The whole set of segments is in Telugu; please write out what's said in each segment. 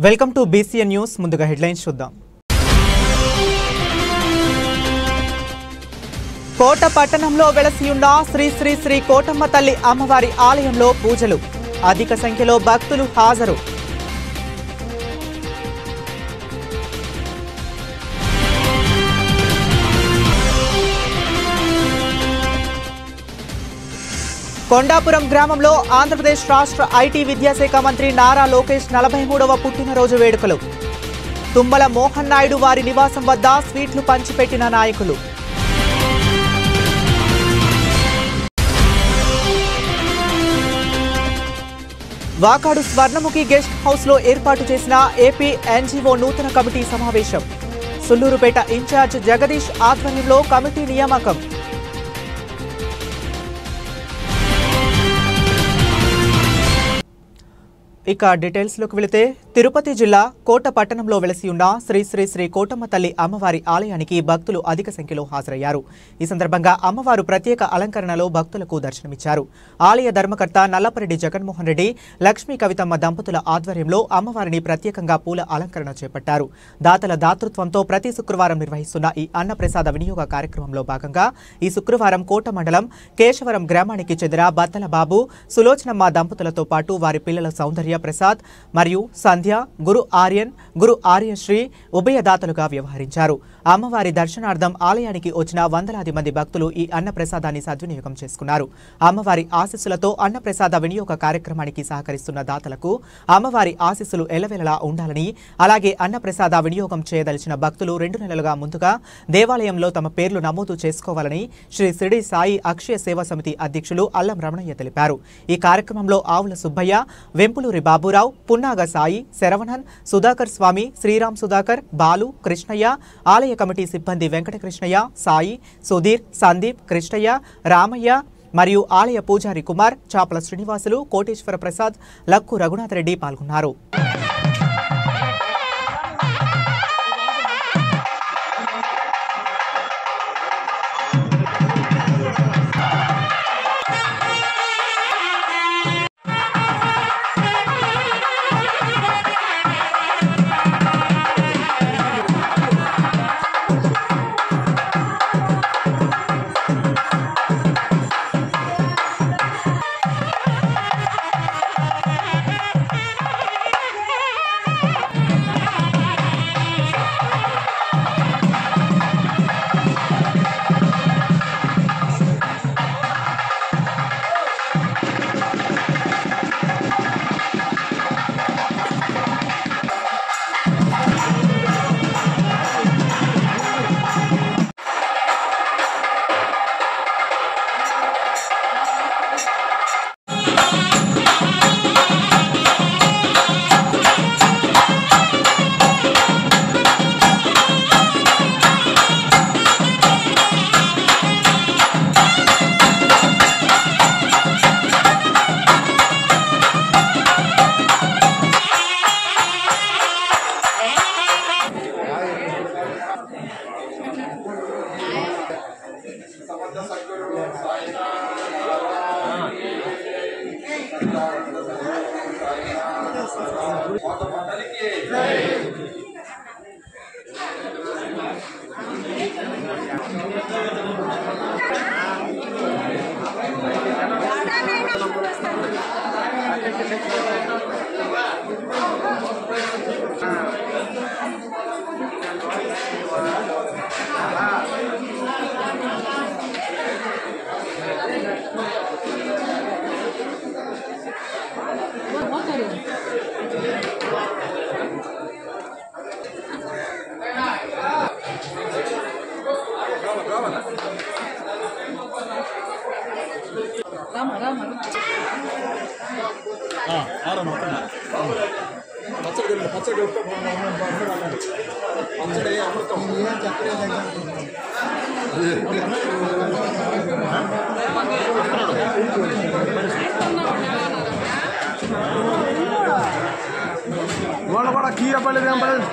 Welcome to BCN news. ముందుగా హెడ్లైన్స్ చూద్దాం. కోట పట్టణంలో వెలసి ఉన్న శ్రీ శ్రీ శ్రీ కోటమ్మ తల్లి అమ్మవారి ఆలయంలో పూజలు. అధిక సంఖ్యలో భక్తులు హాజరు. కొండాపురం గ్రామంలో ఆంధ్రప్రదేశ్ రాష్ట్ర ఐటీ విద్యాశాఖ మంత్రి నారా లోకేష్ 43వ పుట్టినరోజు వేడుకలు. తుమ్మల మోహన్ నాయుడు వారి నివాసం వద్ద స్వీట్లు పంచిపెట్టిన నాయకులు. వాకాడు స్వర్ణముఖి గెస్ట్ హౌస్ లో ఏర్పాటు చేసిన ఏపీ ఎన్జీఓ నూతన కమిటీ సమావేశం. సుల్లూరుపేట ఇన్ఛార్జ్ జగదీష్ ఆధ్వర్యంలో కమిటీ నియామకం. ఇక డీటెయిల్స్లోకి వెళితే తిరుపతి జిల్లా కోట పట్టణంలో వెలసి ఉన్న శ్రీ శ్రీ శ్రీ కోటమ్మ తల్లి అమ్మవారి ఆలయానికి భక్తులు అధిక సంఖ్యలో హాజరయ్యారు. ఈ సందర్భంగా అమ్మవారు ప్రత్యేక అలంకరణలో భక్తులకు దర్శనమిచ్చారు. ఆలయ ధర్మకర్త నల్లపరెడ్డి జగన్మోహన్ రెడ్డి, లక్ష్మీ కవితమ్మ దంపతుల ఆధ్వర్యంలో అమ్మవారిని ప్రత్యేకంగా పూల అలంకరణ చేపట్టారు. దాతల దాతృత్వంతో ప్రతి శుక్రవారం నిర్వహిస్తున్న ఈ అన్నప్రసాద వినియోగ కార్యక్రమంలో భాగంగా ఈ శుక్రవారం కోట మండలం కేశవరం గ్రామానికి చెందిన బత్తల బాబు, సులోచనమ్మ దంపతులతో పాటు వారి పిల్లల సౌందర్య ప్రసాద్ మరియు సంధ్య, గురు ఆర్యశ్రీ ఉభయదాతలుగా వ్యవహరించారు. అమ్మవారి దర్శనార్థం ఆలయానికి వచ్చిన వందలాది మంది భక్తులు ఈ అన్నప్రసాదాన్ని సద్వినియోగం చేసుకున్నారు. అమ్మవారి ఆశీస్సులతో అన్నప్రసాద వినియోగ కార్యక్రమానికి సహకరిస్తున్న దాతలకు అమ్మవారి ఆశీస్సులు ఎల్లవేళలా ఉండాలని, అలాగే అన్నప్రసాద వినియోగం చేయదలిచిన భక్తులు 2 నెలలుగా ముందుగా దేవాలయంలో తమ పేర్లు నమోదు చేసుకోవాలని శ్రీ సిడి సాయి అక్షయ సేవా సమితి అధ్యక్షులు అల్లం రమణయ్య తెలిపారు. ఈ కార్యక్రమంలో ఆవుల సుబ్బయ్య, వెంపులూరి బాబురావు, పున్నాగ సాయి, శరవణన్, సుధాకర్ స్వామి, శ్రీరామ్ సుధాకర్, బాలు, కృష్ణయ్య, ఆలయ కమిటీ సిబ్బంది వెంకటకృష్ణయ్య, సాయి, సుధీర్, సందీప్, కృష్ణయ్య, రామయ్య మరియు ఆలయ పూజారి కుమార్, చాపల శ్రీనివాసులు, కోటేశ్వర ప్రసాద్, లక్కు రఘునాథ్ రెడ్డి పాల్గొన్నారు.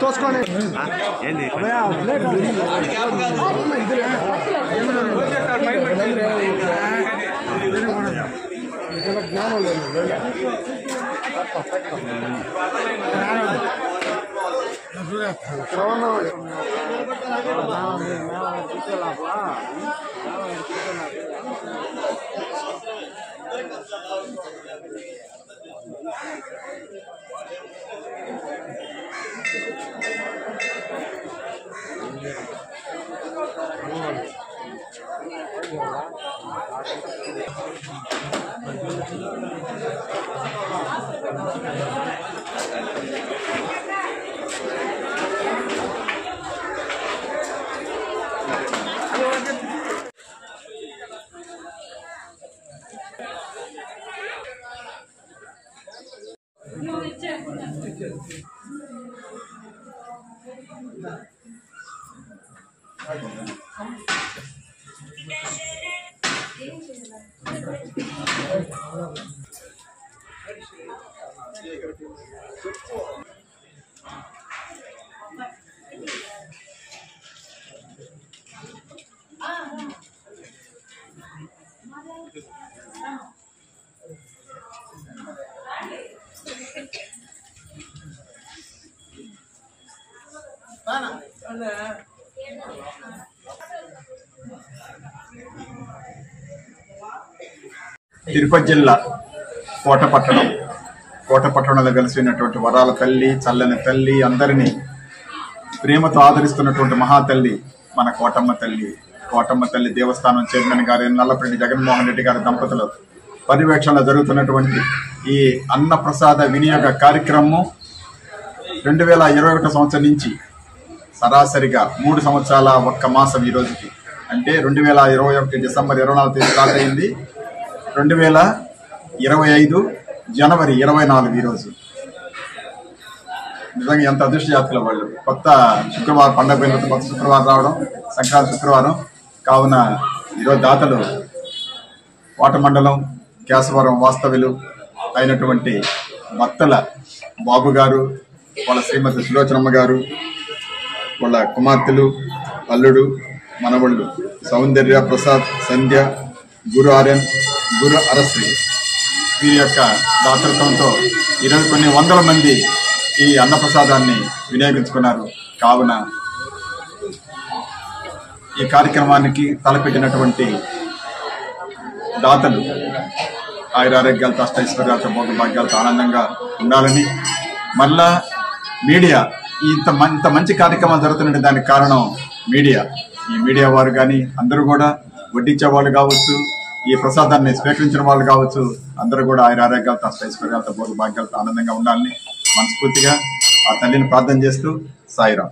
తోసుకొని జ్ఞానం లేదు తిరుపతి జిల్లా కోటపట్టణంలో వెలిసినటువంటి వరాల తల్లి, చల్లని తల్లి, అందరినీ ప్రేమతో ఆదరిస్తున్నటువంటి మహాతల్లి మన కోటమ్మ తల్లి దేవస్థానం చైర్మన్ గారి నల్లపరెడ్డి జగన్మోహన్ రెడ్డి గారి దంపతులు పర్యవేక్షణలో జరుగుతున్నటువంటి ఈ అన్న ప్రసాద వినియోగ కార్యక్రమం 2021 సంవత్సరం నుంచి సరాసరిగా 3 సంవత్సరాల 1 మాసం ఈ రోజుకి, అంటే 2021 డిసెంబర్ 24 తేదీ స్టార్ట్ అయింది. 2025 జనవరి 24 ఈ రోజు. నిజంగా ఎంత అదృష్ట జాతకుల వాళ్ళు. కొత్త శుక్రవారం పండగ పోయిన కొత్త శుక్రవారం రావడం, సంక్రాంతి శుక్రవారం కావున ఈరోజు దాతలు కోట మండలం కేశవరం వాస్తవ్యులు అయినటువంటి భక్తుల బాబు గారు, వాళ్ళ శ్రీమతి సులోచనమ్మ గారు, వాళ్ళ కుమార్తెలు, అల్లుడు, మనవళ్ళు సౌందర్య, ప్రసాద్, సంధ్య, గురు ఆర్యన్, గురు అరశ్రీ వీరి యొక్క దాతృత్వంతో ఈరోజు కొన్ని వందల మంది ఈ అన్నప్రసాదాన్ని వినియోగించుకున్నారు. కావున ఈ కార్యక్రమానికి తలపెట్టినటువంటి దాతలు ఆయురారోగ్యాలతో, అష్టైశ్వర్యాలతో, భోగభాగ్యాలతో ఆనందంగా ఉండాలని, మళ్ళా మీడియా ఇంత మంచి కార్యక్రమాలు జరుగుతున్న దానికి కారణం మీడియా. ఈ మీడియా వారు కానీ అందరూ కూడా వడ్డించే వాళ్ళు కావచ్చు, ఈ ప్రసాదాన్ని స్వీకరించిన వాళ్ళు కావచ్చు, అందరూ కూడా ఆయురారోగ్యాలతో, అష్టైశ్వర్యాలతో, భోగభాగ్యాలతో ఆనందంగా ఉండాలని మనస్ఫూర్తిగా ఆ తల్లిని ప్రార్థన చేస్తూ సాయిరాం.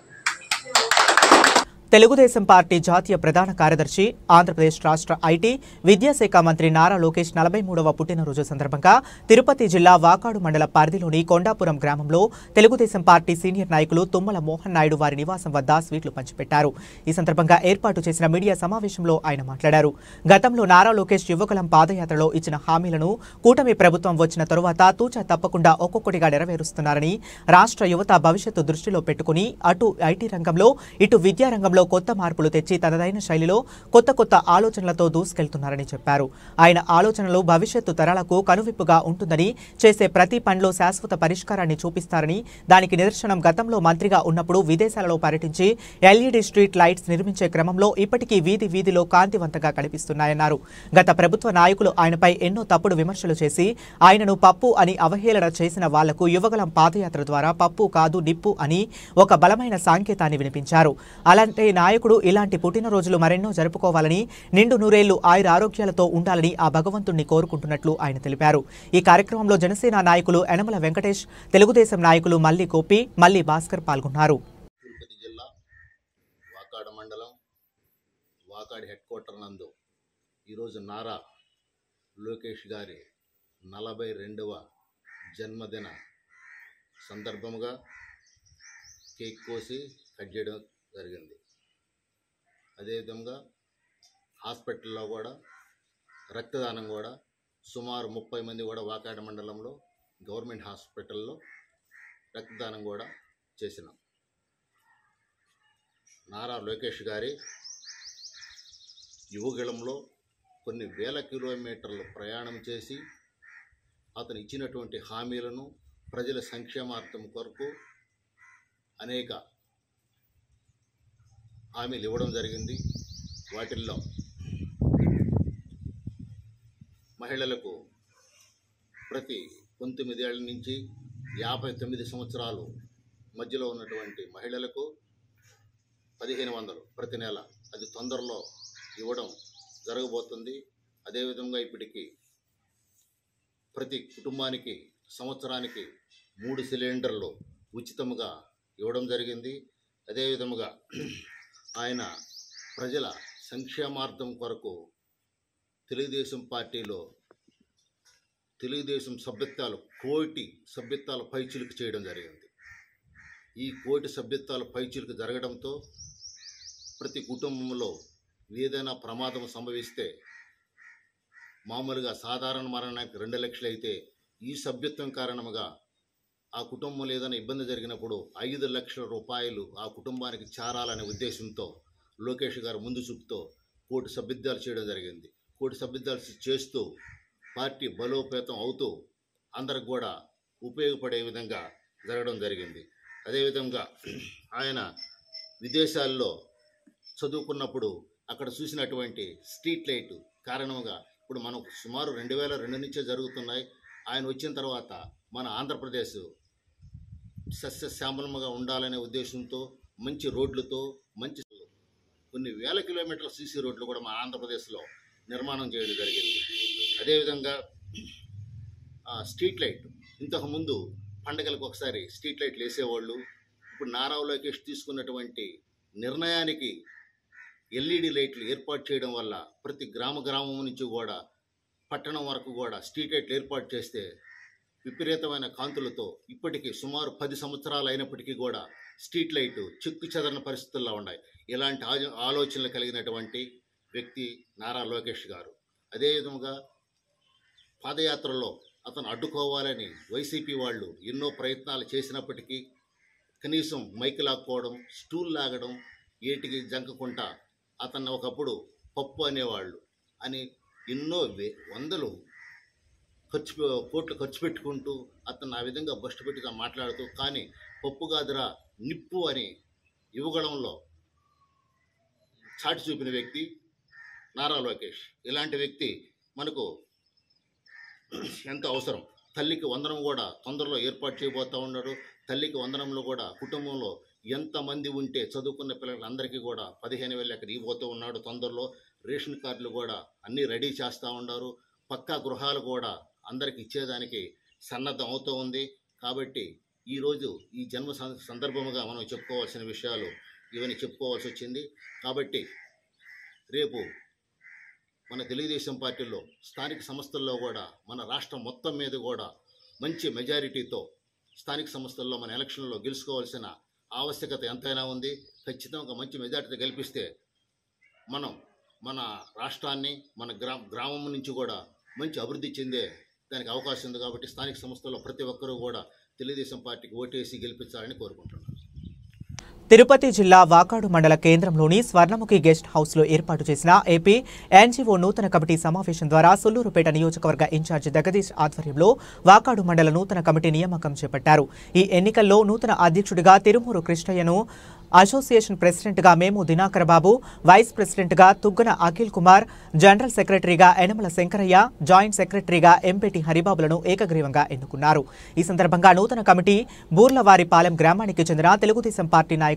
తెలుగుదేశం పార్టీ జాతీయ ప్రధాన కార్యదర్శి, ఆంధ్రప్రదేశ్ రాష్ట్ర ఐటీ, విద్యాశాఖ మంత్రి నారా లోకేష్ 43వ పుట్టినరోజు సందర్భంగా తిరుపతి జిల్లా వాకాడు మండల పరిధిలోని కొండాపురం గ్రామంలో తెలుగుదేశం పార్టీ సీనియర్ నాయకులు తుమ్మల మోహన్ నాయుడు వారి నివాసం వద్ద స్వీట్లు పంచిపెట్టారు. ఈ సందర్భంగా ఏర్పాటు చేసిన మీడియా సమావేశంలో ఆయన మాట్లాడారు. గతంలో నారా లోకేష్ యువకులం పాదయాత్రలో ఇచ్చిన హామీలను కూటమి ప్రభుత్వం వచ్చిన తరువాత తూచా తప్పకుండా ఒక్కొక్కటిగా నెరవేరుస్తున్నారని, రాష్ట్ర యువత భవిష్యత్తు దృష్టిలో పెట్టుకుని అటు ఐటీ రంగంలో ఇటు విద్యా రంగంలో కొత్త మార్పులు తెచ్చి తనదైన శైలిలో కొత్త ఆలోచనలతో దూసుకెళ్తున్నారని చెప్పారు. ఆయన ఆలోచనలు భవిష్యత్తు తరాలకు కనువిప్పుగా ఉంటుందని, చేసే ప్రతి పనిలో శాశ్వత పరిష్కారాన్ని చూపిస్తారని, దానికి నిదర్శనం గతంలో మంత్రిగా ఉన్నప్పుడు విదేశాలలో పర్యటించి ఎల్ఈడీ స్ట్రీట్ లైట్స్ నిర్మించే క్రమంలో ఇప్పటికీ వీధిలో కాంతివంతంగా కనిపిస్తున్నాయన్నారు. గత ప్రభుత్వ నాయకులు ఆయనపై ఎన్నో తప్పుడు విమర్శలు చేసి ఆయనను పప్పు అని అవహేళన చేసిన వాళ్లకు యువగలం పాదయాత్ర ద్వారా పప్పు కాదు నిప్పు అని ఒక బలమైన సంకేతాన్ని వినిపించారు. అలాంటి నాయకుడు ఇలాంటి పుట్టినరోజులు మరెన్నో జరుపుకోవాలని, నిండు నూరేళ్లు ఆయుర ఆరోగ్యాలతో ఉండాలని ఆ భగవంతుణ్ణి కోరుకుంటున్నట్లు ఆయన తెలిపారు. ఈ కార్యక్రమంలో జనసేన నాయకులు యనమల వెంకటేష్, తెలుగుదేశం నాయకులు మల్లి గోపి, మల్లి భాస్కర్ పాల్గొన్నారు. తిరుపతి జిల్లా వాకాడు మండలం వాకాడు హెడ్ క్వార్టర్ నందు ఈరోజు నారా లోకేష్ గారి 42వ జన్మదిన సందర్భముగా కేక్ కోసి కట్ చేయడం జరిగింది. అదేవిధంగా హాస్పిటల్లో కూడా రక్తదానం కూడా సుమారు 30 మంది కూడా వాకాడు మండలంలో గవర్నమెంట్ హాస్పిటల్లో రక్తదానం కూడా చేసినాం. నారా లోకేష్ గారి యువగళంలో కొన్ని వేల కిలోమీటర్లు ప్రయాణం చేసి అతను ఇచ్చినటువంటి హామీలను ప్రజల సంక్షేమార్థం కొరకు అనేక హామీలు ఇవ్వడం జరిగింది. వాటిల్లో మహిళలకు ప్రతి 19 ఏళ్ల నుంచి 59 సంవత్సరాలు మధ్యలో ఉన్నటువంటి మహిళలకు 1500 ప్రతి నెల, అది తొందరలో ఇవ్వడం జరగబోతుంది. అదేవిధంగా ఇప్పటికీ ప్రతి కుటుంబానికి సంవత్సరానికి 3 సిలిండర్లు ఉచితంగా ఇవ్వడం జరిగింది. అదేవిధంగా ఆయన ప్రజల సంక్షేమార్థం కొరకు తెలుగుదేశం పార్టీలో తెలుగుదేశం సభ్యత్వాలు 1,00,00,000 సభ్యత్వాల పైచిలుకు చేయడం జరిగింది. ఈ 1,00,00,000 సభ్యత్వాల పైచిలుకు జరగడంతో ప్రతి కుటుంబంలో ఏదైనా ప్రమాదం సంభవిస్తే మామూలుగా సాధారణ మరణానికి 2 లక్షలు అయితే ఈ సభ్యత్వం కారణంగా ఆ కుటుంబంలో ఏదైనా ఇబ్బంది జరిగినప్పుడు 5 లక్షల రూపాయలు ఆ కుటుంబానికి చేరాలనే ఉద్దేశంతో లోకేష్ గారు ముందు చూపుతో 1,00,00,000 సభ్యత్వాలు చేయడం జరిగింది. 1,00,00,000 సభ్యత్వాలు చేస్తూ పార్టీ బలోపేతం అవుతూ అందరికి కూడా ఉపయోగపడే విధంగా జరగడం జరిగింది. అదేవిధంగా ఆయన విదేశాల్లో చదువుకున్నప్పుడు అక్కడ చూసినటువంటి స్ట్రీట్ లైట్ కారణంగా ఇప్పుడు మనకు సుమారు 2002 నుంచే జరుగుతున్నాయి. ఆయన వచ్చిన తర్వాత మన ఆంధ్రప్రదేశ్ సస్యశ్యామలంగా ఉండాలనే ఉద్దేశంతో మంచి రోడ్లతో మంచి కొన్ని వేల కిలోమీటర్ల సీసీ రోడ్లు కూడా మన ఆంధ్రప్రదేశ్లో నిర్మాణం చేయడం జరిగింది. అదేవిధంగా స్ట్రీట్ లైట్ ఇంతకుముందు పండగలకు ఒకసారి స్ట్రీట్ లైట్లు వేసేవాళ్ళు. ఇప్పుడు నారా లోకేష్ తీసుకున్నటువంటి నిర్ణయానికి ఎల్ఈడి లైట్లు ఏర్పాటు చేయడం వల్ల ప్రతి గ్రామం నుంచి కూడా పట్టణం వరకు కూడా స్ట్రీట్ లైట్లు ఏర్పాటు చేస్తే విపరీతమైన కాంతులతో ఇప్పటికీ సుమారు 10 సంవత్సరాలు అయినప్పటికీ కూడా స్ట్రీట్ లైటు చెక్కు చెదరని పరిస్థితుల్లో ఉన్నాయి. ఇలాంటి ఆలోచనలు కలిగినటువంటి వ్యక్తి నారా లోకేష్ గారు. అదేవిధంగా పాదయాత్రలో అతను అడ్డుకోవాలని వైసీపీ వాళ్ళు ఎన్నో ప్రయత్నాలు చేసినప్పటికీ కనీసం మైకు లాక్కోవడం, స్టూల్ లాగడం, ఏటికి జంకకుండా అతన్ని ఒకప్పుడు పప్పు అనేవాళ్ళు అని ఎన్నో వందలు కోట్లు ఖర్చు పెట్టుకుంటూ అతను ఆ విధంగా బస్టు పెట్టుగా మాట్లాడుతూ, కానీ పప్పు కాదురా నిప్పు అని యువగళంలో చాటి చూపిన వ్యక్తి నారా లోకేష్. ఇలాంటి వ్యక్తి మనకు ఎంత అవసరం. తల్లికి వందనం కూడా తొందరలో ఏర్పాటు చేయబోతూ ఉన్నాడు. తల్లికి వందనంలో కూడా కుటుంబంలో ఎంతమంది ఉంటే చదువుకున్న పిల్లలందరికీ కూడా 15,000 ఎక్కడ ఇవ్వబోతూ ఉన్నాడు. తొందరలో రేషన్ కార్డులు కూడా అన్నీ రెడీ చేస్తూ ఉన్నారు. పక్కా గృహాలు కూడా అందరికి ఇచ్చేదానికి సన్నద్ధం అవుతూ ఉంది. కాబట్టి ఈరోజు ఈ జన్మ సందర్భముగా మనం చెప్పుకోవాల్సిన విషయాలు ఇవన్నీ చెప్పుకోవాల్సి వచ్చింది. కాబట్టి రేపు మన తెలుగుదేశం పార్టీలో స్థానిక సంస్థల్లో కూడా మన రాష్ట్రం మొత్తం మీద కూడా మంచి మెజారిటీతో స్థానిక సంస్థల్లో మన ఎలక్షన్లో గెలుచుకోవాల్సిన ఆవశ్యకత ఎంతైనా ఉంది. ఖచ్చితంగా మంచి మెజారిటీ గెలిపిస్తే మనం మన రాష్ట్రాన్ని మన గ్రామం నుంచి కూడా మంచి అభివృద్ధి చెందే దానికి అవకాశం ఉంది. కాబట్టి స్థానిక సంస్థల్లో ప్రతి ఒక్కరూ కూడా తెలుగుదేశం పార్టీకి ఓటేసి గెలిపించాలని కోరుకుంటున్నాను. తిరుపతి జిల్లా వాకాడు మండల కేంద్రంలోని స్వర్ణముఖి గెస్ట్ హౌస్లో ఏర్పాటు చేసిన ఏపీ ఎన్జీఓ నూతన కమిటీ సమావేశం ద్వారా సుళ్లూరుపేట నియోజకవర్గ ఇన్ఛార్జి జగదీష్ ఆధ్వర్యంలో వాకాడు మండల నూతన కమిటీ నియామకం చేపట్టారు. ఈ ఎన్నికల్లో నూతన అధ్యక్షుడిగా తిరుమూరు కృష్ణయ్యను, అసోసియేషన్ ప్రెసిడెంట్గా మేము దినాకర్ బాబు, వైస్ ప్రెసిడెంట్గా తుగ్గన అఖిల్ కుమార్, జనరల్ సెక్రటరీగా యనమల శంకరయ్య, జాయింట్ సెక్రటరీగా ఎంపేటి హరిబాబులను ఏకగ్రీవంగా ఎన్నుకున్నారు. ఈ సందర్భంగా నూతన కమిటీ బూర్లవారిపాలెం గ్రామానికి చెందిన తెలుగుదేశం పార్టీ నాయకులు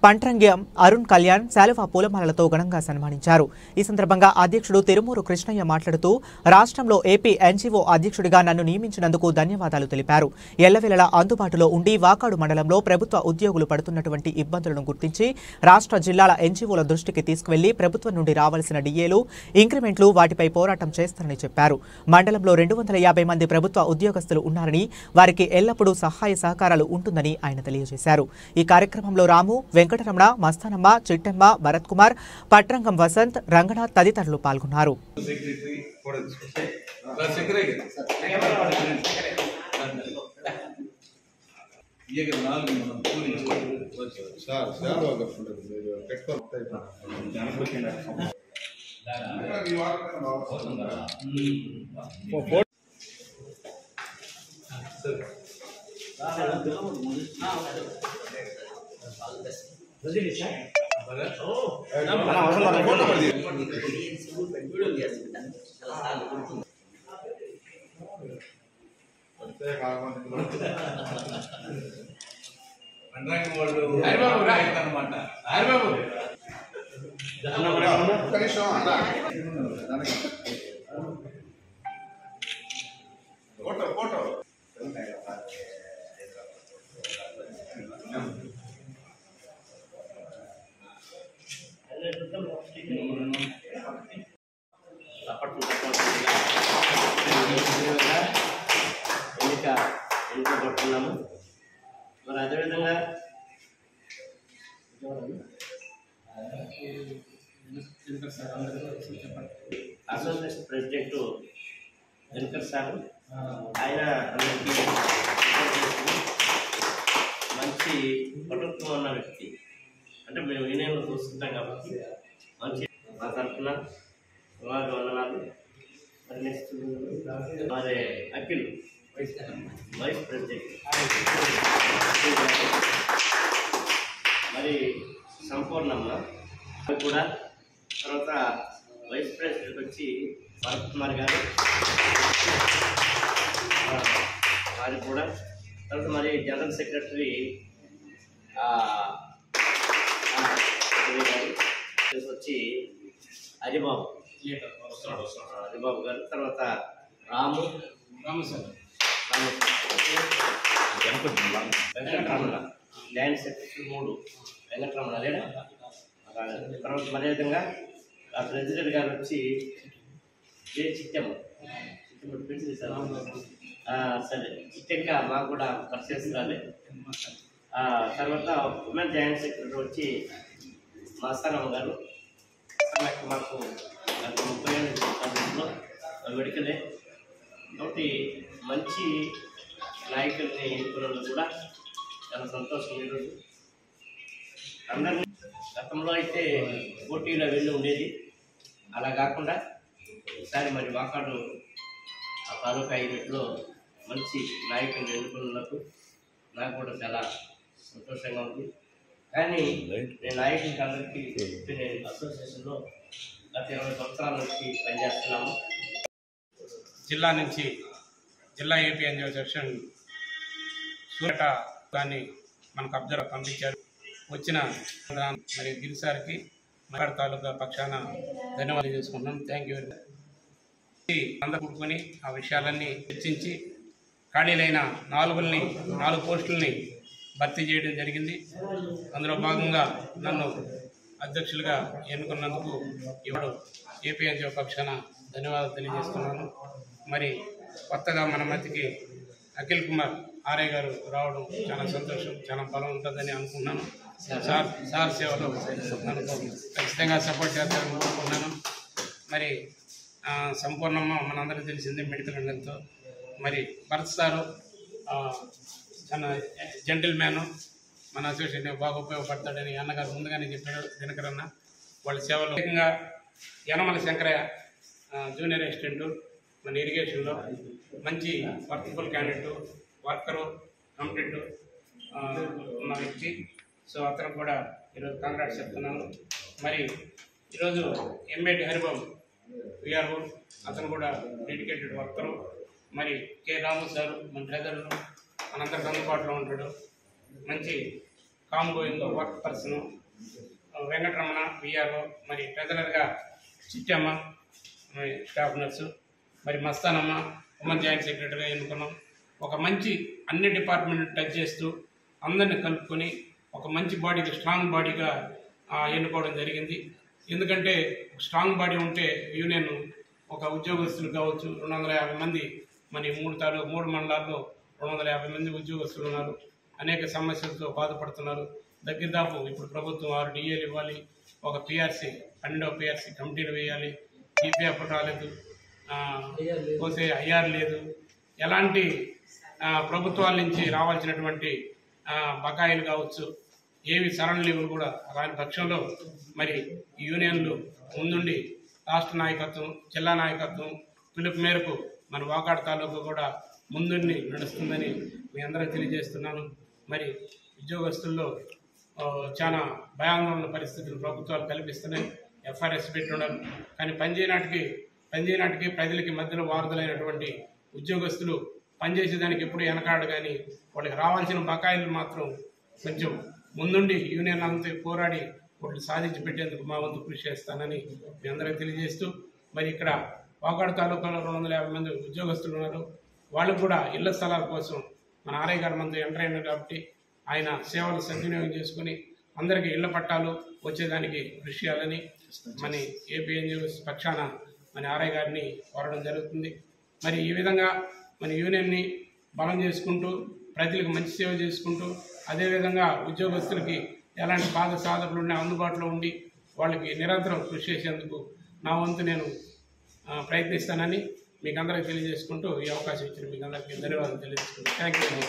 పంట్రంగ్యం అరుణ్ కళ్యాణ్ శాలువా పూలమాలలతో ఘనంగా సన్మానించారు. ఈ సందర్భంగా అధ్యక్షుడు తిరుమూరు కృష్ణయ్య మాట్లాడుతూ రాష్ట్రంలో ఏపీ ఎన్జీఓ అధ్యక్షుడిగా నన్ను నియమించినందుకు ధన్యవాదాలు తెలిపారు. ఎల్లవేళలా అందుబాటులో ఉండి వాకాడు మండలంలో ప్రభుత్వ ఉద్యోగులు పడుతున్నటువంటి ఇబ్బందులను గుర్తించి రాష్ట్ర జిల్లాల ఎన్జీఓల దృష్టికి తీసుకువెళ్లి ప్రభుత్వం నుండి రావాల్సిన డిఏలు, ఇంక్రిమెంట్లు వాటిపై పోరాటం చేస్తారని చెప్పారు. మండలంలో 250 మంది ప్రభుత్వ ఉద్యోగస్తులు ఉన్నారని వారికి ఎల్లప్పుడూ సహాయ సహకారాలు ఉంటుందని ఆయన తెలియజేశారు. ఈ కార్యక్రమంలో రాము, వెంకటరమణ, మస్తానమ్మ, చిట్టమ్మ, భరత్ కుమార్, పట్రంగం వసంత్, రంగనాథ్ తదితరులు పాల్గొన్నారు. ఎన్నుకోబడుతున్నాము. మరి అదేవిధంగా అసోసియేషన్ ప్రెసిడెంట్ దినకర్ సార్, ఆయన అందరికీ మంచి పటుత్వం ఉన్న వ్యక్తి. అంటే మేము యూనియన్లో చూస్తుంటాం కాబట్టి మంచి మా తరఫున సుమారు వందనాలు. మరి నెక్స్ట్ మరి అఖిల్ వైస్ ప్రెసిడెంట్, మరి సంపూర్ణమ్మ కూడా, తర్వాత వైస్ ప్రెసిడెంట్ వచ్చి భరత్ కుమార్ గారు వారికి కూడా, తర్వాత మరి జనరల్ సెక్రటరీ వచ్చి హరిబాబు గారు, తర్వాత Ramu sir, Venkataramana land secretary 3 Venkataramana లేదా. తర్వాత అదేవిధంగా ఆ ప్రెసిడెంట్ గారు వచ్చి చిట్టమ్మ పెంచింది సార్. సరే చిట్టెక్క మాకు కూడా పరిచయిస్తున్నారు. తర్వాత ఉమెన్ జాయింట్ సెక్రటరీ వచ్చి మస్తానమ్మ గారు, మాకు 30 ఏళ్ళ సర్వీస్లో మెడికలే. కాబట్టి మంచి నాయకుల్ని ఎన్నుకోవడంలో కూడా చాలా సంతోషం. ఈరోజు అందరినీ గతంలో అయితే పోటీలో వెళ్ళి ఉండేది, అలా కాకుండా ఈసారి మరి వాకాడు ఆ తాలూకా యూనిట్లో మంచి నాయకుల్ని ఎన్నుకున్నందుకు నాకు కూడా చాలా సంతోషంగా ఉంది. కానీ నేను నాయకులకి అందరికీ నేను అసోసియేషన్లో గత 20 సంవత్సరాల నుంచి పనిచేస్తున్నాము. జిల్లా నుంచి జిల్లా ఏపీఎన్జిఓ సెక్షన్ సూరట దాన్ని మనకు అబ్జర్వ్ పంపించారు. వచ్చిన మరి గిరిసారికి మరాడు తాలూకా పక్షాన ధన్యవాదాలు చేసుకుంటున్నాం. Thank you very much. అందరూ కూడుకొని ఆ విషయాలన్నీ చర్చించి ఖాళీలైన 4 పోస్టులని భర్తీ చేయడం జరిగింది. అందులో భాగంగా నన్ను అధ్యక్షులుగా ఎన్నుకున్నందుకు ఇప్పుడు ఏపీఎన్జిఓ పక్షాన ధన్యవాదాలు తెలియజేస్తున్నాను. మరి కొత్తగా మన మధ్యకి అఖిల్ కుమార్ ఆర్ఐ గారు రావడం చాలా సంతోషం, చాలా బలం ఉంటుందని అనుకున్నాను. సార్ సేవలో ఖచ్చితంగా సపోర్ట్ చేస్తారని కోరుకుంటున్నాను. మరి సంపూర్ణమ్మ మనందరికీ తెలిసిందే మెడికల్ రంగంతో. మరి భరత్ సారు చాలా జెంటిల్ మ్యాను, మన అసోసియేషన్ బాగా ఉపయోగపడతాడని అన్నగారు ముందుగానే చెప్పాడు. దినకర్ అన్న వాళ్ళ సేవలో ముఖ్యంగా యనమల శంకరయ్య జూనియర్ అసిస్టెంట్ మన ఇరిగేషన్లో మంచి వర్క్ఫుల్ క్యాండిడేట్, వర్కరు, కాంపిటెంట్ ఉన్న వ్యక్తి. సో అతను కూడా ఈరోజు కాంగ్రాట్స్ చెప్తున్నాను. మరి ఈరోజు ఎంఏటి హరిబాబు విఆర్ఓ, అతను కూడా డెడికేటెడ్ వర్కరు. మరి కె రాము సార్ మన ట్రెజరర్, మనందరికి అందుబాటులో ఉంటాడు. మంచి calm going work person. Venkataramana VRO, మరి ట్రెజరర్గా చిట్టమ్మ మరి స్టాఫ్ నర్సు, మరి మస్తానమ్మ ఉమెన్ జాయింట్ సెక్రటరీగా ఎన్నుకున్నాం. ఒక మంచి అన్ని డిపార్ట్మెంట్ టచ్ చేస్తూ అందరిని కలుపుకొని ఒక మంచి బాడీగా, స్ట్రాంగ్ బాడీగా ఎన్నుకోవడం జరిగింది. ఎందుకంటే స్ట్రాంగ్ బాడీ ఉంటే యూనియన్ ఒక ఉద్యోగస్తులు కావచ్చు 250 మంది, మన 3 మండలాల్లో 250 మంది ఉద్యోగస్తులు ఉన్నారు. అనేక సమస్యలతో బాధపడుతున్నారు. దగ్గరదాపు ఇప్పుడు ప్రభుత్వం 6 డిఏలు ఇవ్వాలి, ఒక పిఆర్సీ 12వ పిఆర్సీ కమిటీలు వేయాలి, ఈపీఎఫ్ రాలేదు, పోతే ఐఆర్ లేదు. ఎలాంటి ప్రభుత్వాల నుంచి రావాల్సినటువంటి బకాయిలు కావచ్చు, ఏవి సరళ లీవులు కూడా రాని పక్షంలో మరి యూనియన్లు ముందుండి రాష్ట్ర నాయకత్వం, జిల్లా నాయకత్వం పిలుపు మేరకు మన వాకాడు తాలూకు కూడా ముందుండి నడుస్తుందని మీ అందరూ తెలియజేస్తున్నాను. మరి ఉద్యోగస్తుల్లో చాలా భయాందోళన పరిస్థితులు ప్రభుత్వాలు కల్పిస్తున్నాయి. ఎఫ్ఆర్ఎస్ పెట్టున్నారు. కానీ పనిచేయనాటికి ప్రజలకి మధ్యలో వారధులైనటువంటి ఉద్యోగస్తులు పనిచేసేదానికి ఎప్పుడు వెనకాడు. కానీ వాళ్ళకి రావాల్సిన బకాయిలు మాత్రం కొంచెం ముందుండి యూనియన్ అంతా పోరాడి వాళ్ళు సాధించి పెట్టేందుకు మా వంతు కృషి చేస్తానని మీ అందరికీ తెలియజేస్తూ, మరి ఇక్కడ వాకాడు తాలూకాలో 250 మంది ఉద్యోగస్తులు ఉన్నారు. వాళ్ళకు కూడా ఇళ్ల స్థలాల కోసం మన ఆర్ఐ గారు మనతో ఎంటర్ అయినారు కాబట్టి ఆయన సేవలు సద్వినియోగం చేసుకుని అందరికీ ఇళ్ల పట్టాలు వచ్చేదానికి కృషి చేయాలని మన ఏపీఎన్జిఓస్ పక్షాన మన ఆర్ఐ గారిని కోరడం జరుగుతుంది. మరి ఈ విధంగా మన యూనియన్ని బలం చేసుకుంటూ ప్రజలకు మంచి సేవ చేసుకుంటూ అదేవిధంగా ఉద్యోగస్తులకి ఎలాంటి బాధ సాధకులు ఉన్న అందుబాటులో ఉండి వాళ్ళకి నిరంతరం కృషి చేసేందుకు నా వంతు నేను ప్రయత్నిస్తానని మీకు అందరికీ తెలియజేసుకుంటూ ఈ అవకాశం ఇచ్చిన మీకు అందరికీ ధన్యవాదాలు తెలియజేసుకుంటాను. Thank you.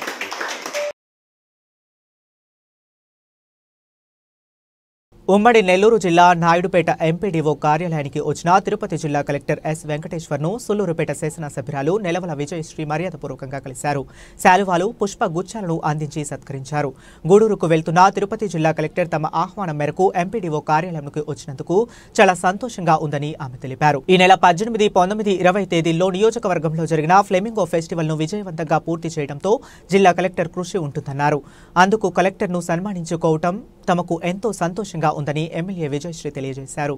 ఉమ్మడి నెల్లూరు జిల్లా నాయుడుపేట ఎంపీడీఓ కార్యాలయానికి వచ్చిన తిరుపతి జిల్లా కలెక్టర్ ఎస్ వెంకటేశ్వర్ను సుళ్లూరుపేట శాసనసభ్యురాలు నెలవల విజయశ్రీ మర్యాదపూర్వకంగా కలిశారు. శాలువాలు, పుష్ప గుచ్చాలను అందించి సత్కరించారు. గూడూరుకు వెళ్తున్న తిరుపతి జిల్లా కలెక్టర్ తమ ఆహ్వానం మేరకు ఎంపీడీఓ కార్యాలయంకు వచ్చినందుకు చాలా సంతోషంగా ఉందని ఆమె తెలిపారు. ఈ నెల 18, 19, 20 తేదీల్లో నియోజకవర్గంలో జరిగిన ఫ్లెమింగో ఫెస్టివల్ ను విజయవంతంగా పూర్తి చేయడంతో జిల్లా కలెక్టర్ కృషి ఉంటుందన్నారు. అందుకు కలెక్టర్ను సన్మానించుకోవటం తమకు ఎంతో సంతోషంగా ఉందని ఎమ్మెల్యే విజయశ్రీ తెలియజేశారు.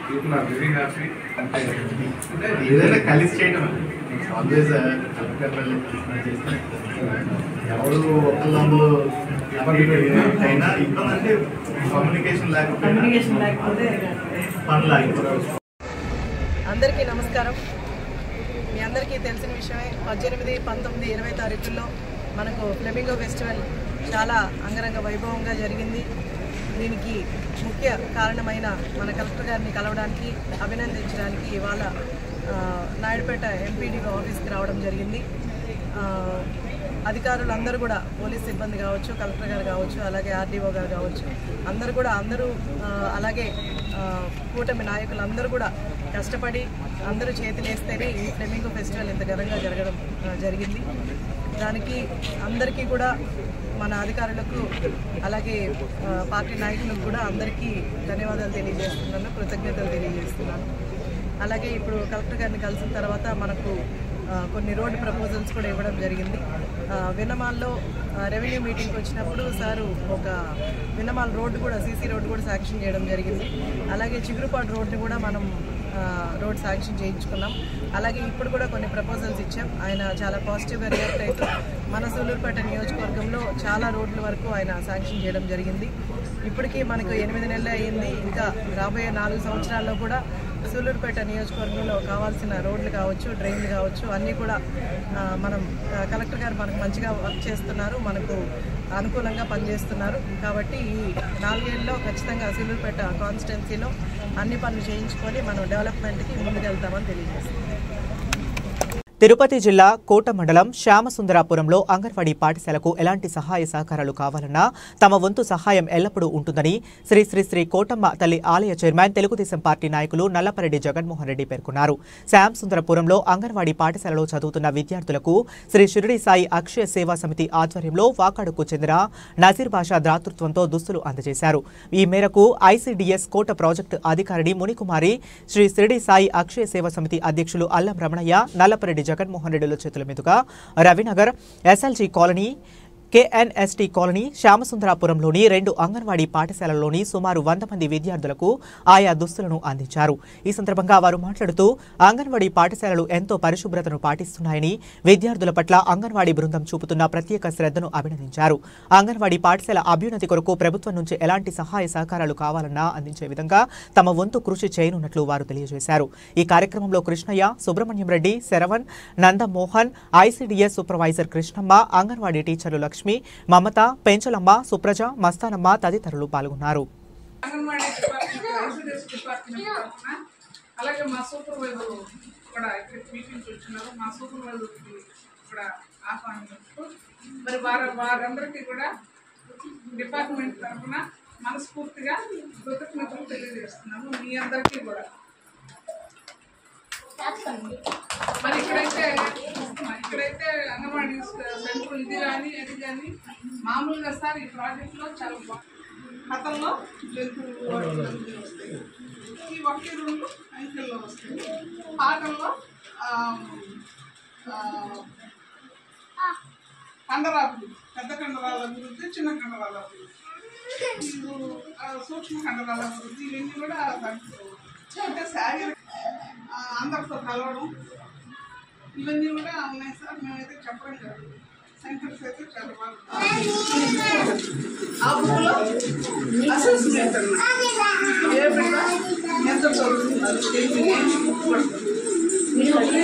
people are very happy and ఏదైనా కలిసి చేయడం ఆల్వేస్ ఎవరు ఒకళ్ళు అయినా ఇబ్బంది అంటే కమ్యూనికేషన్ లేకపోతే పనులు ఆగిపోతారు. అందరికీ నమస్కారం. మీ అందరికీ తెలిసిన విషయమే 18, 19, 20 తారీఖుల్లో మనకు ఫ్లెమింగో ఫెస్టివల్ చాలా అంగరంగ వైభవంగా జరిగింది. దీనికి ముఖ్య కారణమైన మన కలెక్టర్ గారిని కలవడానికి, అభినందించడానికి ఇవాళ నాయుడుపేట ఎంపీడీఓ ఆఫీస్కి రావడం జరిగింది. అధికారులు అందరూ కూడా, పోలీస్ సిబ్బంది కావచ్చు, కలెక్టర్ గారు కావచ్చు, అలాగే ఆర్డీఓ గారు కావచ్చు, అందరూ అలాగే కూటమి నాయకులు అందరూ కూడా కష్టపడి అందరూ చేతులేస్తేనే ఈ ఫ్లెమింగో ఫెస్టివల్ ఇంత ఘనంగా జరగడం జరిగింది. దానికి అందరికీ కూడా మన అధికారులకు అలాగే పార్టీ నాయకులకు కూడా అందరికీ ధన్యవాదాలు తెలియజేస్తున్నాను, కృతజ్ఞతలు తెలియజేస్తున్నాను. అలాగే ఇప్పుడు కలెక్టర్ గారిని కలిసిన తర్వాత మనకు కొన్ని రోడ్డు ప్రపోజల్స్ కూడా ఇవ్వడం జరిగింది. విన్నమాల్లో రెవెన్యూ మీటింగ్కి వచ్చినప్పుడు సారు ఒక విన్నమాల్ రోడ్డు కూడా, సీసీ రోడ్డు కూడా శాంక్షన్ చేయడం జరిగింది. అలాగే చిగురుపాడు రోడ్డుని కూడా మనం రోడ్ శాంక్షన్ చేయించుకున్నాం. అలాగే ఇప్పుడు కూడా కొన్ని ప్రపోజల్స్ ఇచ్చాం. ఆయన చాలా పాజిటివ్గా రియాక్ట్ అవుతూ మన సూళ్ళూరుపేట నియోజకవర్గంలో చాలా రోడ్ల వరకు ఆయన శాంక్షన్ చేయడం జరిగింది. ఇప్పటికీ మనకు 8 నెలలు అయ్యింది. ఇంకా రాబోయే 4 సంవత్సరాల్లో కూడా సూళ్ళూరుపేట నియోజకవర్గంలో కావాల్సిన రోడ్లు కావచ్చు, డ్రైన్లు కావచ్చు, అన్నీ కూడా మనం కలెక్టర్ గారు మనకు మంచిగా వర్క్ చేస్తున్నారు, మనకు అనుకూలంగా పనిచేస్తున్నారు. కాబట్టి ఈ 4 ఏళ్ళలో ఖచ్చితంగా సూళ్ళూరుపేట కాన్స్టిట్యున్సీలో అన్ని పనులు చేయించుకొని మనం డెవలప్మెంట్కి ముందుకెళ్తామని తెలియజేస్తున్నాం. తిరుపతి జిల్లా కోట మండలం శ్యామసుందరాపురంలో అంగన్వాడీ పాఠశాలకు ఎలాంటి సహాయ సహకారాలు కావాలన్నా తమ వంతు సహాయం ఎల్లప్పుడూ ఉంటుందని శ్రీ శ్రీ శ్రీ కోటమ్మ తల్లి ఆలయ చైర్మన్ తెలుగుదేశం పార్టీ నాయకులు నల్లపరెడ్డి జగన్మోహన్ రెడ్డి పేర్కొన్నారు. శ్యామసుందరపురంలో అంగన్వాడీ పాఠశాలలో చదువుతున్న విద్యార్థులకు శ్రీ షిరిడి సాయి అక్షయ సేవా సమితి ఆధ్వర్యంలో వాకాడుకు చెందిన నజీర్ బాషా దాతృత్వంతో దుస్తులు అందజేశారు. ఈ మేరకు ఐసీడీఎస్ కోట ప్రాజెక్టు అధికారిని మునికుమారి, శ్రీ షిరిడి సాయి అక్షయ సేవా సమితి అధ్యక్షులు అల్లం రమణయ్య, నల్లపరెడ్డి జగన్మోహన్ రెడ్డిల చేతుల మీదుగా Ravinagar, SLG colony, KNST colony, శ్యామసుందరాపురంలోని 2 అంగన్వాడీ పాఠశాలల్లోని సుమారు 100 మంది విద్యార్థులకు ఆయా దుస్తులను అందించారు. ఈ సందర్భంగా వారు మాట్లాడుతూ అంగన్వాడీ పాఠశాలలు ఎంతో పరిశుభ్రతను పాటిస్తున్నాయని, విద్యార్థుల పట్ల అంగన్వాడీ బృందం చూపుతున్న ప్రత్యేక శ్రద్ధను అభినందించారు. అంగన్వాడీ పాఠశాల అభ్యున్నతి కొరకు ప్రభుత్వం నుంచి ఎలాంటి సహాయ సహకారాలు కావాలన్నా అందించే విధంగా తమ వంతు కృషి చేయనున్నట్లు వారు తెలియజేశారు. ఈ కార్యక్రమంలో కృష్ణయ్య, సుబ్రహ్మణ్యం రెడ్డి, శరవణ్, నందమోహన్, ఐసీడీఎస్ సూపర్వైజర్ కృష్ణమ్మ, అంగన్వాడీ టీచర్లు లక్ష్మి, మమత, పెంచలమ్మ, సుప్రజ, మస్తానమ్మ తదితరులు పాల్గొన్నారు. అలాగే మా సూపర్వైజర్ కూడా ఇక్కడ మీటింగ్కి వచ్చినారు. మా సూపర్వైజర్కి కూడా ఆహ్వానిస్తూ మరి వారందరికీ కూడా డిపార్ట్మెంట్ తరఫున మనస్ఫూర్తిగా కృతజ్ఞతలు తెలియజేస్తున్నాము. మీ అందరికీ కూడా మరి ఇక్కడైతే అంగన్వాడీ సెంటర్ ఇది కానీ అది కానీ మామూలుగా సార్ ఈ ప్రాజెక్ట్లో చాలా గతంలో జంతువులు వస్తాయి. ఈ 1-2 అంకెల్లో వస్తాయి. పాటల్లో కండరాలు, పెద్ద కండరాల అభివృద్ధి, చిన్న కండరాల అభివృద్ధి, సూక్ష్మ కండరాల అభివృద్ధి, ఇవన్నీ కూడా అంటే శారీరక అందరితో కలవడం ఇవన్నీ కూడా ఉన్నాయి సార్. మేమైతే చెప్పడం కాదు, సెంటర్స్ అయితే చాలా బాగా ఆ బుక్లో అసెస్మెంట్ ఏ బిడ్డ ఎంత చదువుతున్నారు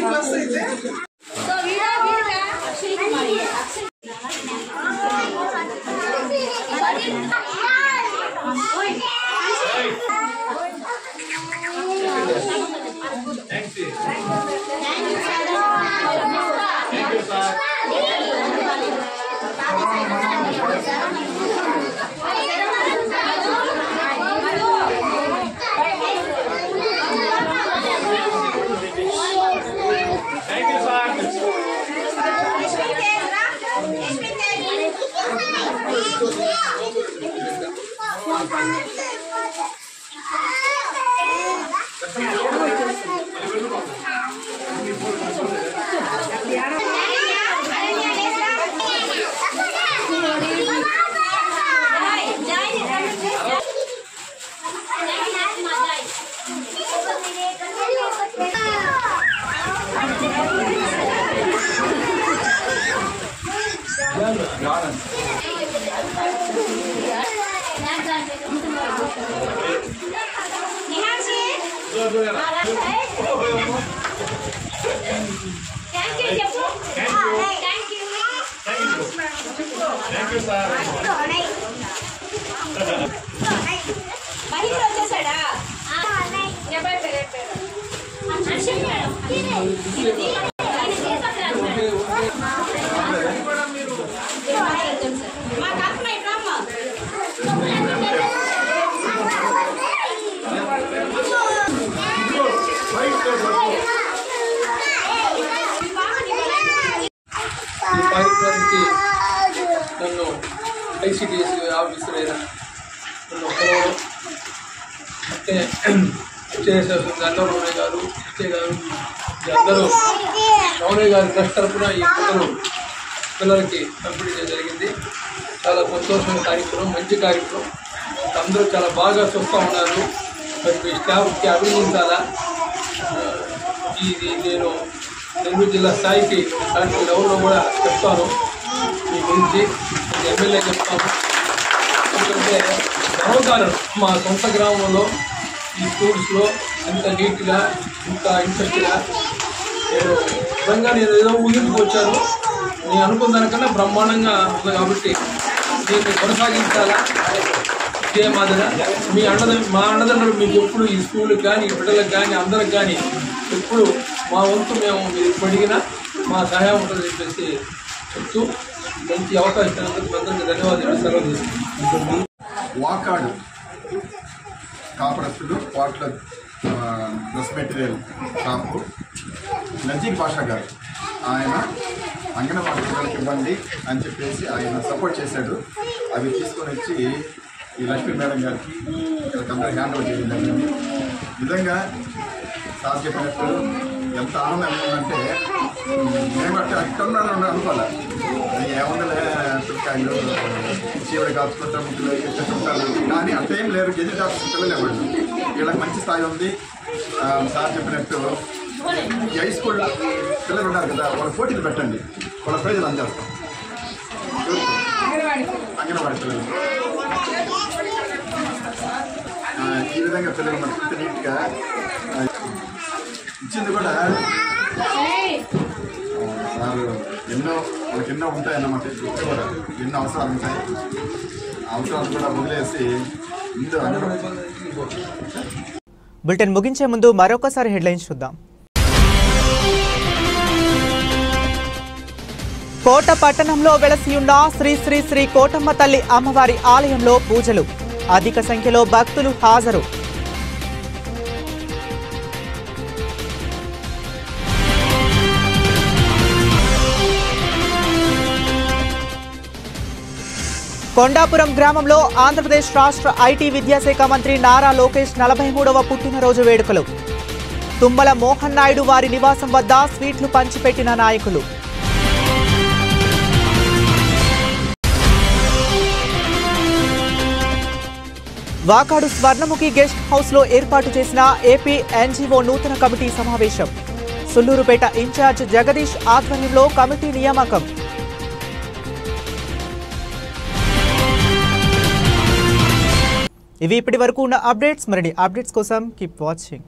ప్లస్ అయితే కార్యక్రమానికి నన్ను ఐసిడిఎస్ ఆఫీసర్ అయిన నన్ను పిలవడం, అంటే అన్నయ్య గారు, ఇచ్చే గారు, అందరూ రమణయ్య గారి ట్రస్ట్ తరఫున ఈ పిల్లలకి పంపిణీ చేయడం జరిగింది. చాలా సంతోషమైన కార్యక్రమం, మంచి కార్యక్రమం. అందరూ చాలా బాగా చూస్తూ ఉన్నారు. మరి మీ స్టాఫ్కి అభినందించాలా. ఇది నేను నెల్లూరు జిల్లా స్థాయికి కలెక్టర్ లెవెల్లో కూడా చెప్తాను. మీ గురించి ఎమ్మెల్యే చెప్తాను. ఎందుకంటే గర్వకారణం మా సొంత గ్రామంలో ఈ స్కూల్స్లో ఇంత నీట్గా, ఇంత ఇంట్రెస్ట్గా నేను ఏదో ఊహించుకు వచ్చాను. నేను అనుకున్న దానికన్నా బ్రహ్మాండంగా ఉంది. కాబట్టి దీన్ని కొనసాగించాలా. ఇదే మాదిరిగా మా అన్నదండ్రులు మీకు ఎప్పుడు ఈ స్కూల్కి కానీ, ఈ బిడ్డలకు కానీ, అందరికి కానీ ఎప్పుడు మా వంతు మేము మీరు అడిగినా మా సహాయం ఉంటుందని చెప్పేసి చెప్తూ మంచి అవకాశం ఇచ్చినందుకు అందరికీ ధన్యవాదాలు. సెలవు తీసుకుంటాం. వాకాడు కాపరస్తులు వాటిలో డ్రెస్ మెటీరియల్ షాపు నజీర్ బాషా గారు, ఆయన అంగన్వాడీ పిల్లలకి ఇవ్వండి అని చెప్పేసి ఆయన సపోర్ట్ చేశాడు. అవి తీసుకొని వచ్చి ఈ లక్ష్మీ మేడం గారికి అందరికి హ్యాండ్ ఓవర్ చేయడం జరిగింది. నిజంగా సార్ చెప్పినట్టు ఎంత ఆనందం ఉందంటే మేము అట్లా అక్కడున్నాను అనుకోవాలి. ఏముందలే పిల్లకాయలు చీవడి కాచుకుంటారు, ముక్కులు ఉంటారు, కానీ అంత ఏం లేరు. గెజిట్ ఆఫీస్ పిల్లలే వాళ్ళు. వీళ్ళకి మంచి స్థాయి ఉంది. సార్ చెప్పినట్టు ఈ హై స్కూల్ పిల్లలు ఉన్నారు కదా, వాళ్ళ పోటీలు పెట్టండి, వాళ్ళ ప్రైజులు అందజేస్తాం. అంగన్వాడీ పిల్లలు ఈ విధంగా పిల్లలు మనకి నీట్గా ఇచ్చింది కూడా సార్ వాళ్ళకి ఎన్నో ఉంటాయన్నమాట. ఇప్పుడు కూడా ఎన్నో అవసరాలు ఉంటాయి. అవసరాలు కూడా వదిలేసి ముందు బులెటిన్ ముగించే ముందు మరొకసారి హెడ్లైన్స్ చూద్దాం. కోట పట్టణంలో వెలసి ఉన్న శ్రీ శ్రీ శ్రీ కోటమ్మ తల్లి అమ్మవారి ఆలయంలో పూజలు. అధిక సంఖ్యలో భక్తులు హాజరు. కొండాపురం గ్రామంలో ఆంధ్రప్రదేశ్ రాష్ట్ర ఐటీ విద్యాశాఖ మంత్రి నారా లోకేష్ 43వ పుట్టినరోజు వేడుకలు. తుమ్మల మోహన్ నాయుడు వారి నివాసం వద్ద స్వీట్లు పంచిపెట్టిన నాయకులు. వాకాడు స్వర్ణముఖి గెస్ట్ హౌస్ లో ఏర్పాటు చేసిన ఏపీ ఎన్జీఓ నూతన కమిటీ సమావేశం. సుల్లూరుపేట ఇన్ఛార్జ్ జగదీష్ ఆధ్వర్యంలో కమిటీ నియామకం. ఇవి ఇప్పటి వరకు ఉన్న అప్డేట్స్. మరిన్ని అప్డేట్స్ కోసం కీప్ వాచింగ్.